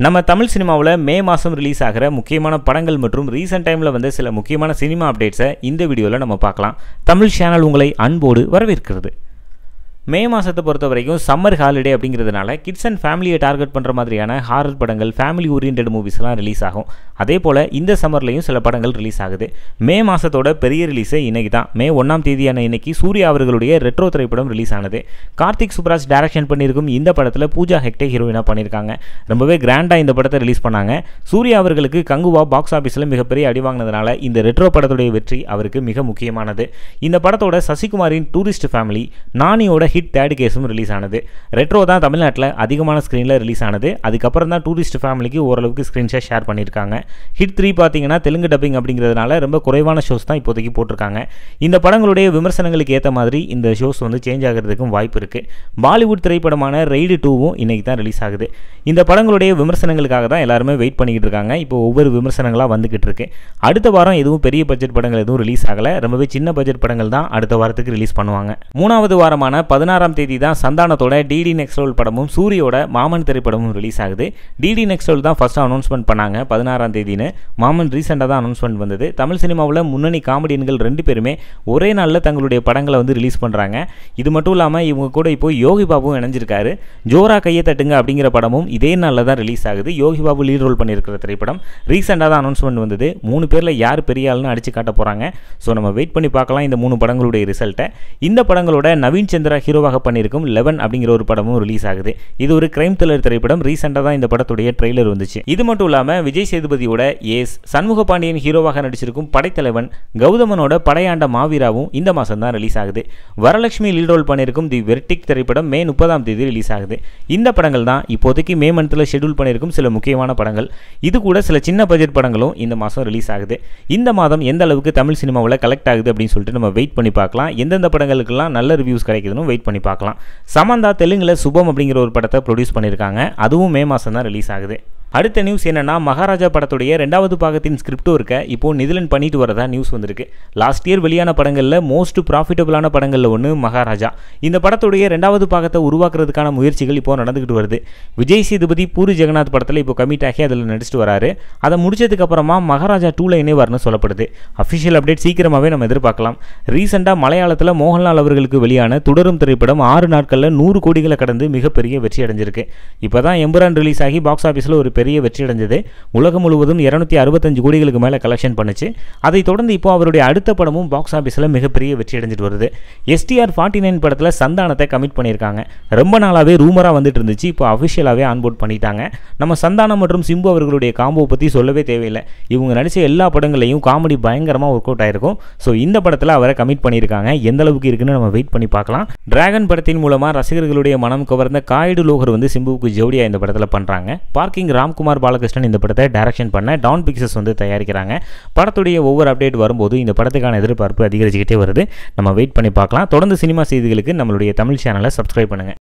நம்ம தமிழ் சினிமாவில் மே மாதம் ரிலீஸ் ஆகிற முக்கியமான படங்கள் மற்றும் ரீசெண்ட் டைமில் வந்து சில முக்கியமான சினிமா அப்டேட்ஸை இந்த வீடியோவில் நம்ம பார்க்கலாம். தமிழ் சேனல் உங்களை அன்போடு வரவேற்கிறது. மே மாதத்தை பொறுத்த வரைக்கும் சம்மர் ஹாலிடே அப்படிங்கிறதுனால கிட்ஸ் அண்ட் ஃபேமிலியை டார்கெட் பண்ணுற மாதிரியான ஹாரர் படங்கள், ஃபேமிலி ஓரியன்ட் மூவிஸ்லாம் ரிலீஸ் ஆகும். அதே போல் இந்த சம்மர்லையும் சில படங்கள் ரிலீஸ் ஆகுது. மே மாதத்தோட பெரிய ரிலீஸே இன்றைக்கி தான். மே 1ஆம் தேதியான இன்னைக்கு சூர்யா அவர்களுடைய ரெட்ரோ திரைப்படம் ரிலீஸ் ஆனது. கார்த்திக் சுப்ராஜ் டைரக்ஷன் பண்ணியிருக்கும் இந்த படத்தில் பூஜா ஹெக்டே ஹீரோயினாக பண்ணியிருக்காங்க. ரொம்பவே கிராண்டாக இந்த படத்தை ரிலீஸ் பண்ணாங்க. சூர்யா அவர்களுக்கு கங்குவா பாக்ஸ் ஆஃபீஸில் மிகப்பெரிய அடி வாங்கினதுனால இந்த ரெட்ரோ படத்துடைய வெற்றி அவருக்கு மிக முக்கியமானது. இந்த படத்தோட சசிகுமாரின் டூரிஸ்ட் ஃபேமிலி, நானியோட ஹிட் தேர்ட் கேஸும் ரிலீஸ் ஆனது. ரெட்ரோ தான் தமிழ்நாட்டில் அதிகமான ஸ்க்ரீனில் ரிலீஸ் ஆனது. அதுக்கப்புறம் தான் டூரிஸ்ட் ஃபேமிலிக்கு ஓரளவுக்கு ஸ்க்ரீன்ஷாட் ஷேர் பண்ணியிருக்காங்க. ஹிட் 3 பார்த்தீங்கன்னா தெலுங்கு டப்பிங் அப்படிங்கிறதுனால ரொம்ப குறைவான ஷோஸ் தான் இப்போதைக்கு போட்டிருக்காங்க. இந்த படங்களுடைய விமர்சனங்களுக்கு ஏற்ற மாதிரி இந்த ஷோஸ் வந்து சேஞ்ச் ஆகிறதுக்கும் வாய்ப்பு இருக்குது. பாலிவுட் திரைப்படமான ரெய்டு 2வும் இன்னைக்கு தான் ரிலீஸ் ஆகுது. இந்த படங்களுடைய விமர்சனங்களுக்காக தான் எல்லாருமே வெயிட் பண்ணிக்கிட்டு இருக்காங்க. இப்போ ஒவ்வொரு விமர்சனங்களாக வந்துகிட்டு இருக்கு. அடுத்த வாரம் எதுவும் பெரிய பட்ஜெட் படங்கள் எதுவும் ரிலீஸ் ஆகலை. ரொம்பவே சின்ன பட்ஜெட் படங்கள் தான் அடுத்த வாரத்துக்கு ரிலீஸ் பண்ணுவாங்க. 3வது வாரமான 16ஆம் தேதி தான் சந்தானத்தோட டிடி நெக்ஸ்ட் ரோல் படமும் சூரியோட மாமன் திரைப்படமும் ரிலீஸ் ஆகுது. டிடி நெக்ஸ்ட் ரோல் தான் ஃபர்ஸ்ட் அனௌன்ஸ்மெண்ட் பண்ணாங்க 16ஆம் தேதின்னு. மாமன் ரீசெண்டாக தான் அனௌன்ஸ்மெண்ட் வந்தது. தமிழ் சினிமாவில் முன்னணி காமெடியன்கள் 2 பேருமே ஒரே நாளில் தங்களுடைய படங்களை வந்து ரிலீஸ் பண்ணுறாங்க. இது மட்டும் இல்லாமல் இவங்க கூட இப்போ யோகி பாபுவும் இணைஞ்சிருக்காரு. ஜோரா கையை தட்டுங்க அப்படிங்கிற படமும் இதே நாளில் தான் ரிலீஸ் ஆகுது. யோகி பாபு லீட் ரோல் பண்ணியிருக்கிற திரைப்படம் ரீசெண்டாக தான் அனௌன்ஸ்மெண்ட் வந்தது. 3 பேரில் யார் பெரிய ஆள்னு அடிச்சு காட்ட போகிறாங்க. ஸோ நம்ம வெயிட் பண்ணி பார்க்கலாம் இந்த 3 படங்களுடைய ரிசல்ட்டை. இந்த படங்களோட நவீன் சந்திரா ஹீரோவாக பண்ணியிருக்கும் 11 அப்படிங்கிற ஒரு படமும் ரிலீஸ் ஆகுது. இது ஒரு கிரைம் த்ரில்லர் திரைப்படம். ரீசெண்டாக தான் இந்த படத்துடைய ட்ரெய்லர் வந்துச்சு. இது மட்டும் இல்லாமல் விஜய் சேதுபதியோட ஏஸ், சண்முக பாண்டியன் ஹீரோவாக நடிச்சிருக்கும் படைத்தலைவன், கௌதமனோட படையாண்ட மாவீராவும் இந்த மாதம் தான் ரிலீஸ் ஆகுது. வரலட்சுமி லீட் ரோல் பண்ணியிருக்கும் தி வெர்டிக் திரைப்படம் மே 30ஆம் தேதி ரிலீஸ் ஆகுது. இந்த படங்கள் தான் இப்போதைக்கு மே மந்த்தில் ஷெட்யூல் பண்ணியிருக்கும் சில முக்கியமான படங்கள். இது கூட சில சின்ன பட்ஜெட் படங்களும் இந்த மாதம் ரிலீஸ் ஆகுது. இந்த மாதம் எந்த அளவுக்கு தமிழ் சினிமாவில் கலெக்ட் ஆகுது அப்படின்னு சொல்லிட்டு நம்ம வெயிட் பண்ணி பார்க்கலாம். எந்தெந்த படங்களுக்கெல்லாம் நல்ல ரிவ்யூஸ் கிடைக்குதுன்னு வெயிட் பண்ணி பார்க்கலாம். சமந்தா தெலுங்குல சுபம் அப்படிங்கிற ஒரு படத்தை ப்ரொடியூஸ் பண்ணியிருக்காங்க. அதுவும் மே மாதம் தான் ரிலீஸ் ஆகுது. அடுத்த நியூஸ் என்னன்னா, மகாராஜா படத்துடைய 2வது பாகத்தின் ஸ்கிரிப்டும் இருக்க இப்போ நிதிலன் பண்ணிட்டு வரதா நியூஸ் வந்திருக்கு. லாஸ்ட் இயர் வெளியான படங்களில் மோஸ்ட் ப்ராஃபிட்டபிளான படங்களில் ஒன்று மகாராஜா. இந்த படத்துடைய 2வது பாகத்தை உருவாக்குறதுக்கான முயற்சிகள் இப்போ நடந்துகிட்டு வருது. விஜய் சேதுபதி பூரி ஜெகநாத் படத்தில் இப்போ கமிட் ஆகி அதில் நடிச்சிட்டு வராரு. அதை முடிச்சதுக்கு அப்புறமா மகாராஜா 2ல இணைவார்னு சொல்லப்படுது. அஃபிஷியல் அப்டேட் சீக்கிரமாகவே நம்ம எதிர்பார்க்கலாம். ரீசெண்டாக மலையாளத்தில் மோகன்லால் அவர்களுக்கு வெளியான தொடரும் திரைப்படம் 6 நாட்களில் 100 கோடிகளை கடந்து மிகப்பெரிய வெற்றி அடைஞ்சிருக்கு. இப்போ தான் எம்புரான் ரிலீஸ் ஆகி பாக்ஸ் ஆஃபீஸில் ஒரு பெரிய வெற்றி அடைஞ்சது. உலகம் முழுவதும் 265 கோடிகளுக்கு மேலே கலெக்ஷன் பண்ணுச்சு. அதை தொடர்ந்து இப்போ அவருடைய அடுத்த படமும் பாக்ஸ் ஆஃபீஸில் மிகப்பெரிய வெற்றி அடைஞ்சிட்டு வருது. STR 49 படத்தில் சந்தானத்தை கமிட் பண்ணியிருக்காங்க. ரொம்ப நாளாகவே ரூமராக வந்துட்டு இருந்துச்சு. இப்போ அஃபிஷியலாகவே ஆன்போர்ட் பண்ணிட்டாங்க. நம்ம சந்தானம் மற்றும் சிம்பு அவர்களுடைய காம்போ பற்றி சொல்லவே தேவையில்லை. இவங்க நடித்த எல்லா படங்களையும் காமெடி பயங்கரமாக ஒர்க் அவுட் ஆயிருக்கும். ஸோ இந்த படத்தில் அவரை கமிட் பண்ணியிருக்காங்க. எந்த அளவுக்கு இருக்குன்னு நம்ம வெயிட் பண்ணி பார்க்கலாம். டிராகன் படத்தின் மூலமாக ரசிகர்களுடைய மனம் கவர்ந்த காய்டு லோகர் வந்து சிம்புவுக்கு ஜோடியா இந்த படத்தில் பண்ணுறாங்க. பார்க்கிங் ராம்குமார் பாலகிருஷ்ணன் இந்த படத்தை டைரக்ஷன் பண்ண டான் பிக்சர்ஸ் வந்து தயாரிக்கிறாங்க. படத்துடைய ஒவ்வொரு அப்டேட் வரும்போது இந்த படத்துக்கான எதிர்பார்ப்பு அதிகரிச்சுக்கிட்டே வருது. நம்ம வெயிட் பண்ணி பார்க்கலாம். தொடர்ந்து சினிமா செய்திகளுக்கு நம்மளுடைய தமிழ் சேனலை சப்ஸ்கிரைப் பண்ணுங்க.